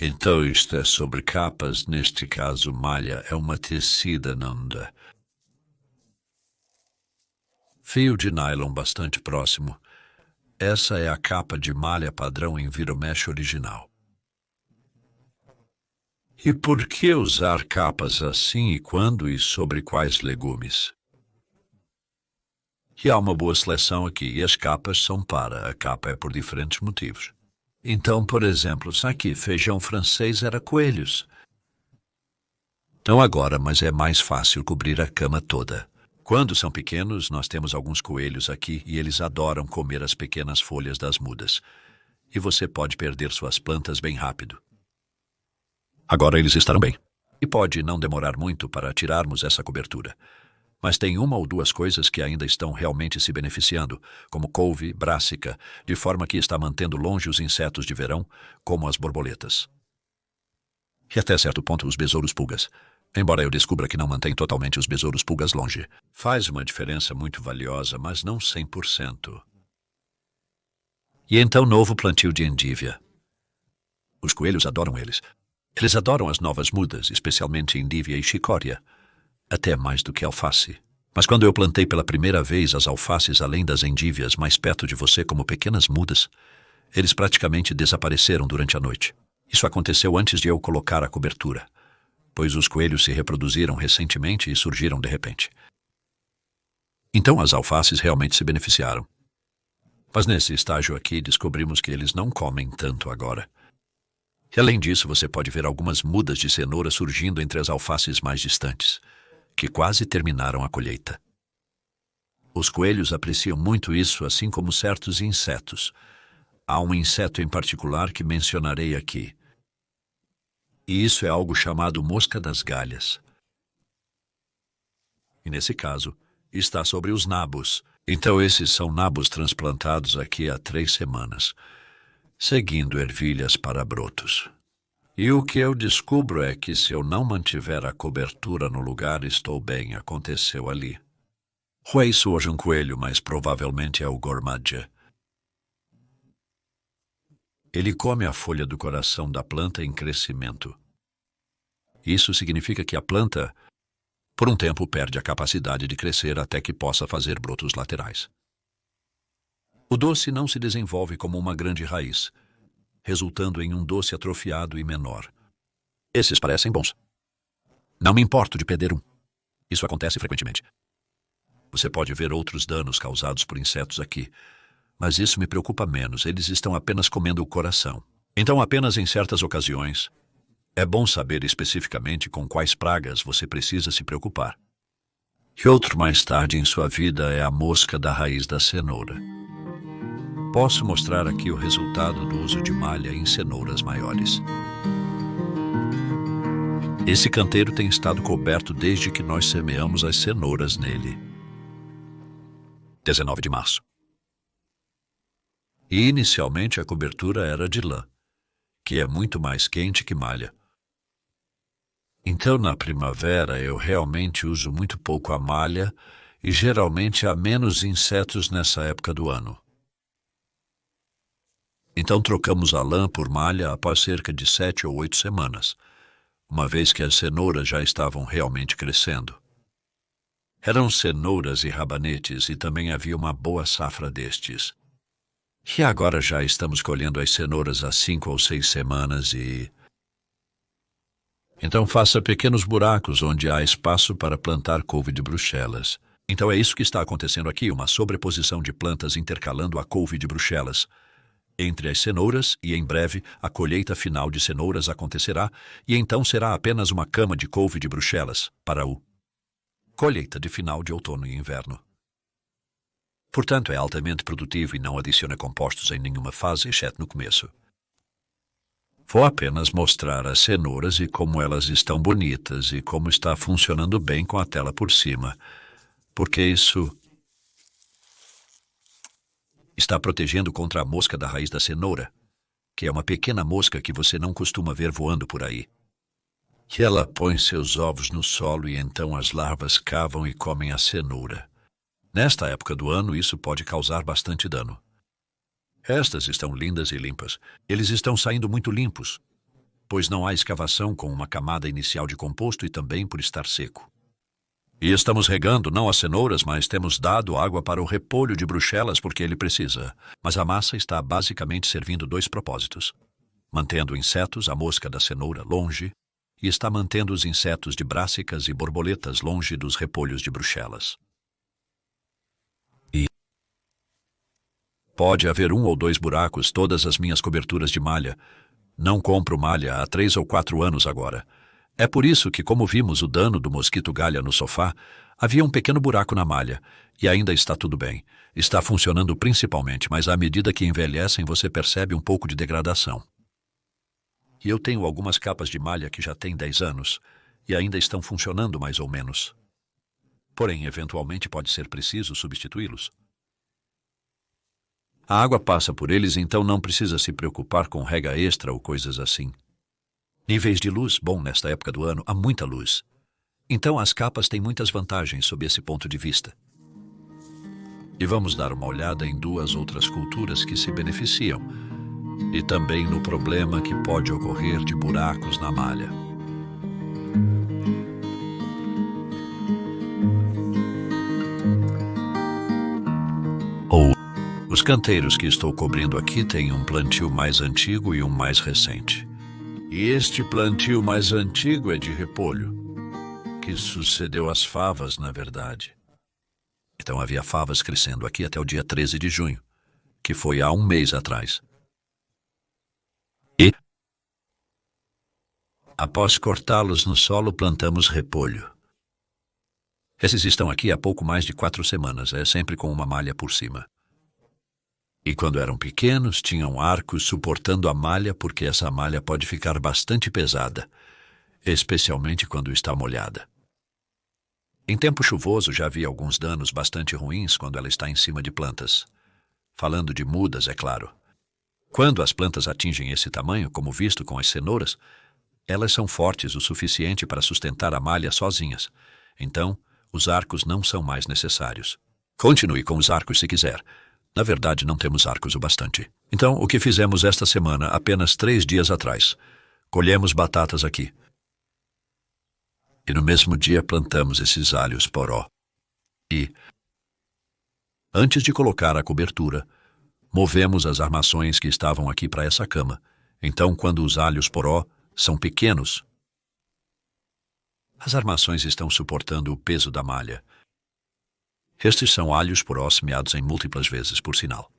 Então isto é sobre capas, neste caso malha, é uma tecida, Nanda. Fio de nylon bastante próximo. Essa é a capa de malha padrão Enviromesh original. E por que usar capas assim e quando e sobre quais legumes? E há uma boa seleção aqui, e as capas são a capa é por diferentes motivos. Então, por exemplo, aqui, feijão francês era coelhos. Não agora, mas é mais fácil cobrir a cama toda. Quando são pequenos, nós temos alguns coelhos aqui e eles adoram comer as pequenas folhas das mudas. E você pode perder suas plantas bem rápido. Agora eles estarão bem. E pode não demorar muito para tirarmos essa cobertura. Mas tem uma ou duas coisas que ainda estão realmente se beneficiando, como couve, brássica, de forma que está mantendo longe os insetos de verão, como as borboletas. E até certo ponto os besouros-pulgas. Embora eu descubra que não mantém totalmente os besouros-pulgas longe. Faz uma diferença muito valiosa, mas não 100%. E então novo plantio de endívia. Os coelhos adoram eles. Eles adoram as novas mudas, especialmente endívia e chicória. Até mais do que alface. Mas quando eu plantei pela primeira vez as alfaces além das endívias mais perto de você como pequenas mudas, eles praticamente desapareceram durante a noite. Isso aconteceu antes de eu colocar a cobertura, pois os coelhos se reproduziram recentemente e surgiram de repente. Então as alfaces realmente se beneficiaram. Mas nesse estágio aqui descobrimos que eles não comem tanto agora. E além disso você pode ver algumas mudas de cenoura surgindo entre as alfaces mais distantes, que quase terminaram a colheita. Os coelhos apreciam muito isso, assim como certos insetos. Há um inseto em particular que mencionarei aqui. E isso é algo chamado mosca das galhas. E nesse caso, está sobre os nabos. Então esses são nabos transplantados aqui há 3 semanas, seguindo ervilhas para brotos. E o que eu descubro é que se eu não mantiver a cobertura no lugar, estou bem, aconteceu ali. Isso hoje um coelho, mas provavelmente é o gormadja. Ele come a folha do coração da planta em crescimento. Isso significa que a planta, por um tempo, perde a capacidade de crescer até que possa fazer brotos laterais. O doce não se desenvolve como uma grande raiz, resultando em um doce atrofiado e menor. Esses parecem bons. Não me importo de perder um. Isso acontece frequentemente. Você pode ver outros danos causados por insetos aqui, mas isso me preocupa menos. Eles estão apenas comendo o coração. Então, apenas em certas ocasiões, é bom saber especificamente com quais pragas você precisa se preocupar. E outro mais tarde em sua vida é a mosca da raiz da cenoura. Posso mostrar aqui o resultado do uso de malha em cenouras maiores. Esse canteiro tem estado coberto desde que nós semeamos as cenouras nele. 19 de março. E inicialmente a cobertura era de lã, que é muito mais quente que malha. Então na primavera eu realmente uso muito pouco a malha e geralmente há menos insetos nessa época do ano. Então trocamos a lã por malha após cerca de 7 ou 8 semanas, uma vez que as cenouras já estavam realmente crescendo. Eram cenouras e rabanetes e também havia uma boa safra destes. E agora já estamos colhendo as cenouras há 5 ou 6 semanas e... Então faça pequenos buracos onde há espaço para plantar couve de Bruxelas. Então é isso que está acontecendo aqui, uma sobreposição de plantas intercalando a couve de Bruxelas entre as cenouras, e em breve a colheita final de cenouras acontecerá, e então será apenas uma cama de couve de Bruxelas para o colheita de final de outono e inverno. Portanto, é altamente produtivo e não adiciona compostos em nenhuma fase, exceto no começo. Vou apenas mostrar as cenouras e como elas estão bonitas e como está funcionando bem com a tela por cima, porque isso está protegendo contra a mosca da raiz da cenoura, que é uma pequena mosca que você não costuma ver voando por aí. E ela põe seus ovos no solo e então as larvas cavam e comem a cenoura. Nesta época do ano, isso pode causar bastante dano. Estas estão lindas e limpas. Eles estão saindo muito limpos. pois não há escavação com uma camada inicial de composto e também por estar seco. E estamos regando não as cenouras, mas temos dado água para o repolho de Bruxelas porque ele precisa. Mas a massa está basicamente servindo 2 propósitos: mantendo insetos, a mosca da cenoura, longe, e está mantendo os insetos de brássicas e borboletas longe dos repolhos de Bruxelas. E pode haver 1 ou 2 buracos, todas as minhas coberturas de malha. Não compro malha há 3 ou 4 anos agora. É por isso que, como vimos o dano do mosquito galha no sofá, havia um pequeno buraco na malha, e ainda está tudo bem. Está funcionando principalmente, mas à medida que envelhecem você percebe um pouco de degradação. E eu tenho algumas capas de malha que já têm 10 anos, e ainda estão funcionando mais ou menos. Porém, eventualmente pode ser preciso substituí-los. A água passa por eles, então não precisa se preocupar com rega extra ou coisas assim. Níveis de luz, bom, nesta época do ano, há muita luz. Então as capas têm muitas vantagens sob esse ponto de vista. E vamos dar uma olhada em 2 outras culturas que se beneficiam, e também no problema que pode ocorrer de buracos na malha. Os canteiros que estou cobrindo aqui têm um plantio mais antigo e um mais recente. E este plantio mais antigo é de repolho, que sucedeu às favas, na verdade. Então havia favas crescendo aqui até o dia 13 de junho, que foi há 1 mês atrás. E, após cortá-los no solo, plantamos repolho. Esses estão aqui há pouco mais de 4 semanas, sempre com uma malha por cima. E quando eram pequenos, tinham arcos suportando a malha, porque essa malha pode ficar bastante pesada, especialmente quando está molhada. Em tempo chuvoso já havia alguns danos bastante ruins quando ela está em cima de plantas. Falando de mudas, é claro. Quando as plantas atingem esse tamanho, como visto com as cenouras, elas são fortes o suficiente para sustentar a malha sozinhas. Então, os arcos não são mais necessários. Continue com os arcos se quiser. Na verdade, não temos arcos o bastante. Então, o que fizemos esta semana, apenas 3 dias atrás? Colhemos batatas aqui. E no mesmo dia plantamos esses alhos poró. E, antes de colocar a cobertura, movemos as armações que estavam aqui para essa cama. Então, quando os alhos poró são pequenos, as armações estão suportando o peso da malha. Estes são alhos poró semeados em múltiplas vezes, por sinal,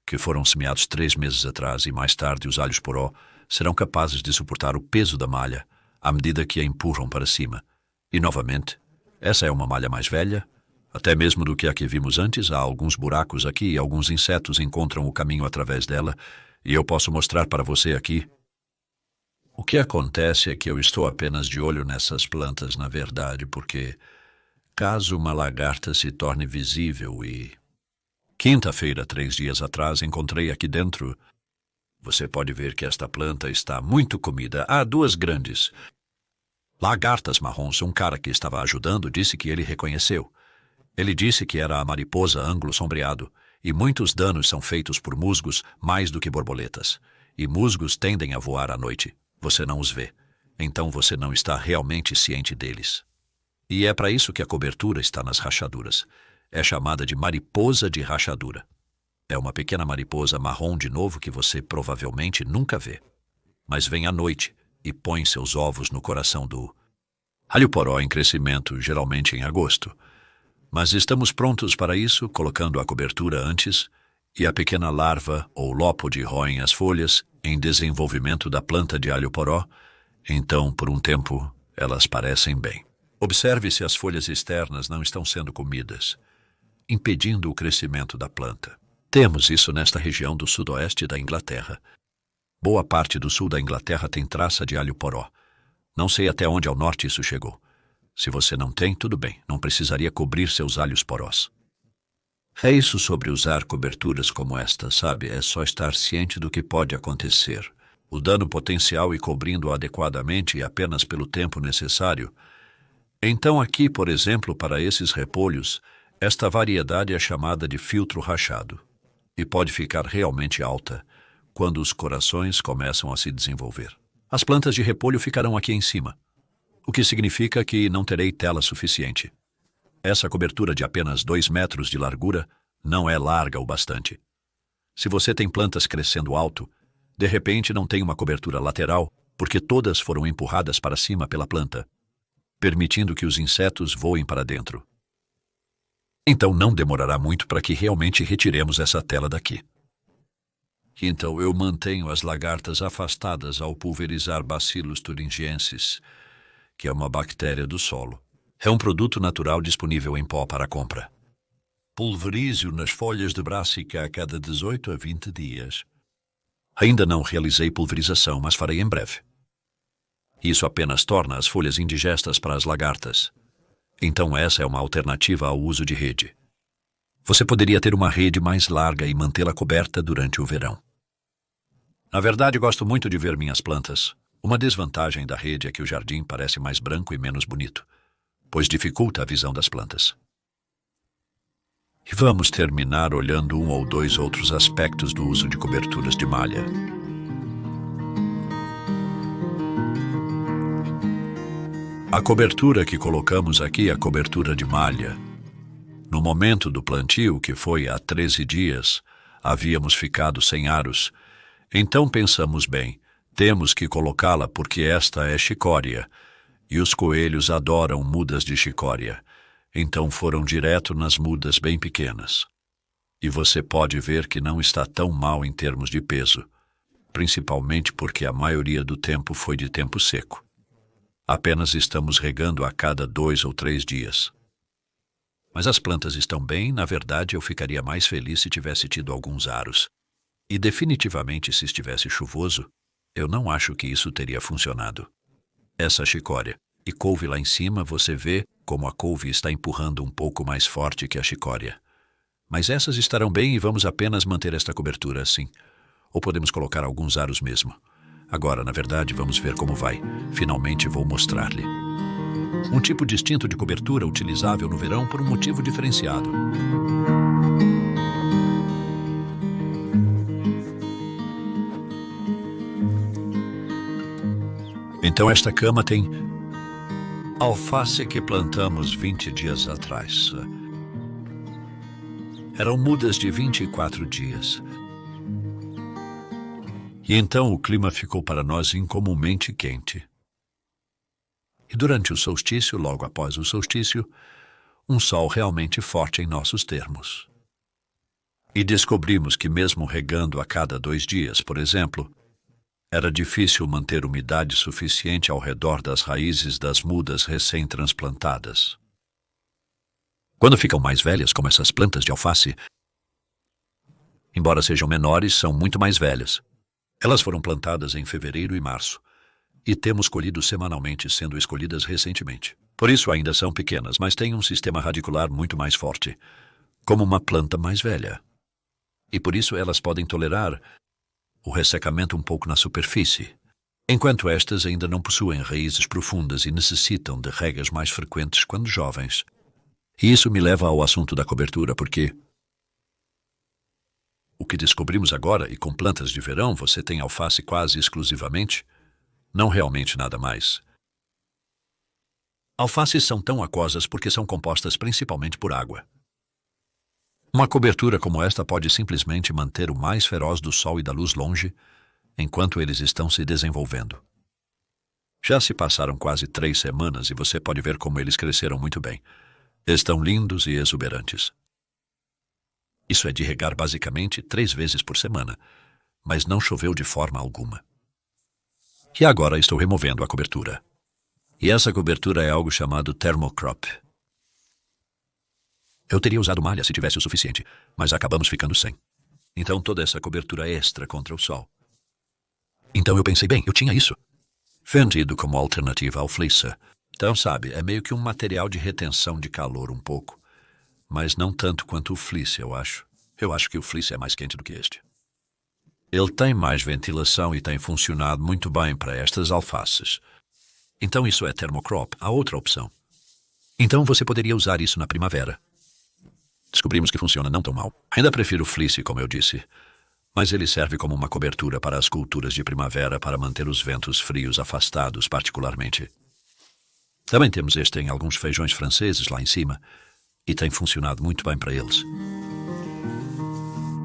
que foram semeados 3 meses atrás, e mais tarde os alhos poró serão capazes de suportar o peso da malha à medida que a empurram para cima. E, novamente, essa é uma malha mais velha, até mesmo do que a que vimos antes. Há alguns buracos aqui e alguns insetos encontram o caminho através dela, e eu posso mostrar para você aqui. O que acontece é que eu estou apenas de olho nessas plantas, na verdade, porque caso uma lagarta se torne visível e... Quinta-feira, 3 dias atrás, encontrei aqui dentro. Você pode ver que esta planta está muito comida. Há 2 grandes lagartas marrons. Um cara que estava ajudando disse que ele reconheceu. Ele disse que era a mariposa ângulo sombreado, e muitos danos são feitos por musgos mais do que borboletas. E musgos tendem a voar à noite. Você não os vê. Então você não está realmente ciente deles. E é para isso que a cobertura está nas rachaduras. É chamada de mariposa de rachadura. É uma pequena mariposa marrom de novo que você provavelmente nunca vê. Mas vem à noite e põe seus ovos no coração do alho poró em crescimento, geralmente em agosto. Mas estamos prontos para isso, colocando a cobertura antes, e a pequena larva ou lópode roem as folhas em desenvolvimento da planta de alho poró. Então, por um tempo, elas parecem bem. Observe se as folhas externas não estão sendo comidas, impedindo o crescimento da planta. Temos isso nesta região do sudoeste da Inglaterra. Boa parte do sul da Inglaterra tem traça de alho poró. Não sei até onde ao norte isso chegou. Se você não tem, tudo bem, não precisaria cobrir seus alhos porós. É isso sobre usar coberturas como esta, sabe? É só estar ciente do que pode acontecer. O dano potencial e cobrindo adequadamente e apenas pelo tempo necessário. Então aqui, por exemplo, para esses repolhos, esta variedade é chamada de filtro rachado e pode ficar realmente alta quando os corações começam a se desenvolver. As plantas de repolho ficarão aqui em cima, o que significa que não terei tela suficiente. Essa cobertura de apenas 2 metros de largura não é larga o bastante. Se você tem plantas crescendo alto, de repente não tem uma cobertura lateral, porque todas foram empurradas para cima pela planta, permitindo que os insetos voem para dentro. Então não demorará muito para que realmente retiremos essa tela daqui. Então eu mantenho as lagartas afastadas ao pulverizar Bacillus thuringiensis, que é uma bactéria do solo. É um produto natural disponível em pó para compra. Pulverize-o nas folhas de Brassica a cada 18 a 20 dias. Ainda não realizei pulverização, mas farei em breve. Isso apenas torna as folhas indigestas para as lagartas. Então essa é uma alternativa ao uso de rede. Você poderia ter uma rede mais larga e mantê-la coberta durante o verão. Na verdade, gosto muito de ver minhas plantas. Uma desvantagem da rede é que o jardim parece mais branco e menos bonito, pois dificulta a visão das plantas. E vamos terminar olhando um ou dois outros aspectos do uso de coberturas de malha. A cobertura que colocamos aqui é a cobertura de malha. No momento do plantio, que foi há 13 dias, havíamos ficado sem aros. Então pensamos bem, temos que colocá-la porque esta é chicória, e os coelhos adoram mudas de chicória. Então foram direto nas mudas bem pequenas. E você pode ver que não está tão mal em termos de peso, principalmente porque a maioria do tempo foi de tempo seco. Apenas estamos regando a cada 2 ou 3 dias. Mas as plantas estão bem, na verdade eu ficaria mais feliz se tivesse tido alguns aros. E definitivamente se estivesse chuvoso, eu não acho que isso teria funcionado. Essa chicória. E couve lá em cima, você vê como a couve está empurrando um pouco mais forte que a chicória. Mas essas estarão bem e vamos apenas manter esta cobertura assim. Ou podemos colocar alguns aros mesmo. Agora, na verdade, vamos ver como vai. Finalmente vou mostrar-lhe. Um tipo distinto de cobertura utilizável no verão por um motivo diferenciado. Então esta cama tem alface que plantamos 20 dias atrás. Eram mudas de 24 dias. E então o clima ficou para nós incomumente quente. E durante o solstício, logo após o solstício, um sol realmente forte em nossos termos. E descobrimos que mesmo regando a cada 2 dias, por exemplo, era difícil manter umidade suficiente ao redor das raízes das mudas recém-transplantadas. Quando ficam mais velhas, como essas plantas de alface, embora sejam menores, são muito mais velhas. Elas foram plantadas em fevereiro e março, e temos colhido semanalmente, sendo escolhidas recentemente. Por isso ainda são pequenas, mas têm um sistema radicular muito mais forte, como uma planta mais velha. E por isso elas podem tolerar o ressecamento um pouco na superfície, enquanto estas ainda não possuem raízes profundas e necessitam de regas mais frequentes quando jovens. E isso me leva ao assunto da cobertura, porque o que descobrimos agora, e com plantas de verão você tem alface quase exclusivamente, não realmente nada mais. Alfaces são tão aquosas porque são compostas principalmente por água. Uma cobertura como esta pode simplesmente manter o mais feroz do sol e da luz longe, enquanto eles estão se desenvolvendo. Já se passaram quase 3 semanas e você pode ver como eles cresceram muito bem. Estão lindos e exuberantes. Isso é de regar basicamente 3 vezes por semana, mas não choveu de forma alguma. E agora estou removendo a cobertura. E essa cobertura é algo chamado thermocrop. Eu teria usado malha se tivesse o suficiente, mas acabamos ficando sem. Então toda essa cobertura extra contra o sol. Então eu pensei, bem, eu tinha isso. Vendido como alternativa ao fleece. Então, sabe, é meio que um material de retenção de calor um pouco. Mas não tanto quanto o fleece, eu acho. Eu acho que o fleece é mais quente do que este. Ele tem mais ventilação e tem funcionado muito bem para estas alfaces. Então isso é thermocrop, a outra opção. Então você poderia usar isso na primavera. Descobrimos que funciona não tão mal. Ainda prefiro o fleece, como eu disse. Mas ele serve como uma cobertura para as culturas de primavera para manter os ventos frios afastados, particularmente. Também temos este em alguns feijões franceses lá em cima, e tem funcionado muito bem para eles.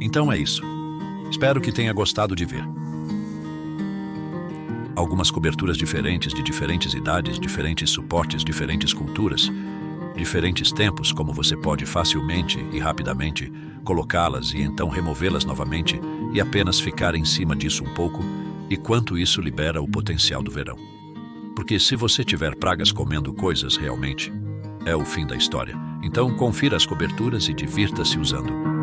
Então é isso. Espero que tenha gostado de ver. Algumas coberturas diferentes de diferentes idades, diferentes suportes, diferentes culturas, diferentes tempos, como você pode facilmente e rapidamente colocá-las e então removê-las novamente e apenas ficar em cima disso um pouco, e quanto isso libera o potencial do verão. Porque se você tiver pragas comendo coisas realmente, é o fim da história. Então confira as coberturas e divirta-se usando.